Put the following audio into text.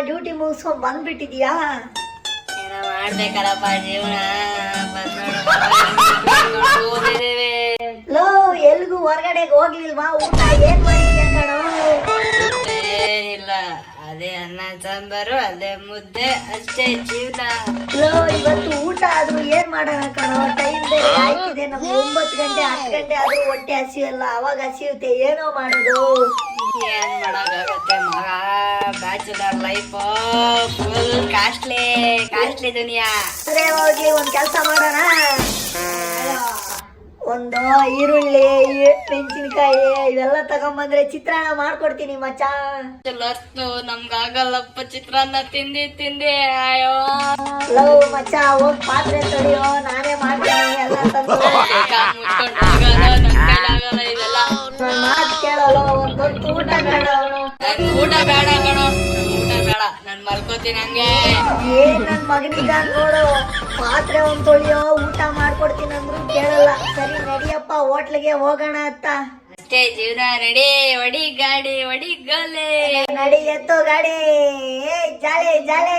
Duty ಮುಗಿಸ್ಕೊಂಡ್ ಬಂದ್ಬಿಟ್ಟಿದ್ಯಾ? ಏನೋ ಮಾಡ್ಬೇಕಲ್ಲಪ್ಪ ಜೀವನ. Low ಎಲ್ಗೂ ಹೊರಗಡೆಗೆ ಹೋಗ್ಲಿಲ್ವಾ? ಊಟ ಏನ್ ಮಾಡಿದ್ಯಾ ಕಣೋ? ಏನಿಲ್ಲ, ಅದೇ ಅನ್ನ ಸಾಂಬಾರು, ಅದೇ ಮುದ್ದೆ, ಅಷ್ಟೇ ಜೀವನ. ಲೋ ಇವತ್ತು ಊಟ ಆದ್ರೂ ಏನ್ ಮಾಡೋಣ ಕಣೋ? ಟೈಮ್ ಬೇರೆ ಆಯ್ತಿದೆ, ನಮ್ಗೆ 9 ಗಂಟೆ 10 ಗಂಟೆ ಆದ್ರೂ ಹೊಟ್ಟೆ ಹಸಿಯಲ್ಲ. ಅವಾಗ ಹಸಿಯುತ್ತೆ, ಏನೋ ಮಾಡೋದು? ಏನ್ ಮಾಡಕ್ಕಾಗತ್ತೆ ಮಗ, bachelor life full costly costly ದುನಿಯಾ. ಅದೇ ಹೋಗ್ಲಿ, ಒಂದ್ ಕೆಲ್ಸ ಮಾಡೋಣ. ಒಂದು ಈರುಳ್ಳಿ, ಮೆಣಸಿನಕಾಯಿ ಇವೆಲ್ಲ ತಗೊಂಬಂದ್ರೆ ಚಿತ್ರಾನ್ನ ಮಾಡ್ಕೊಡ್ತೀನಿ ಮಚ್ಚ. ನಮ್ಗಾಗಲ್ಲಪ್ಪ ಚಿತ್ರಾನ್ನ ತಿಂದಿ ತಿಂದಿ. ಅಯ್ಯೋ ಲವ್ ಮಚ್ಚ, ಹೋಗ್ ಪಾತ್ರೆ ತೊಳಿಯೋ, ನಾನೇ ಮಾಡ್ತೀನಿ ಎಲ್ಲ ತಂದು. ಆಗಲ್ಲ ಇದೆಲ್ಲ. ನನ್ ಮಾತ್ ಕೇಳಲ್ಲ, ಒಂದೊಂದು ಊಟ ಬೇಡ. ಊಟ ಬೇಡ ಕಣೋ, ಊಟ ಬೇಡ, ನಾನ್ ಮಲ್ಕೋತೀನಿ ಹಂಗೆ. ಏನ್ ನನ್ ಮಗನಿಗ ನೋಡು, ಪಾತ್ರೆ ಒಂದ್ ತೊಳಿಯೋ, ಊಟ ಮಾಡ್ಕೊಡ್ತೀನಿ ಅಂದ್ರು ಕೇಳಲ್ಲ. ಸರಿ ನಡಿಯಪ್ಪ, ಹೋಟ್ಲಿಗೆ ಹೋಗೋಣ ಅತ್ತ. ಅಷ್ಟೇ ಜೀವನ. ನಡಿ, ಹೊಡಿ ಗಾಡಿ, ಹೊಡಿ ಗಾಲೆ. ನಡಿ ಎತ್ತು ಗಾಡಿ, ಜಾಲೆ ಜಾಲೆ.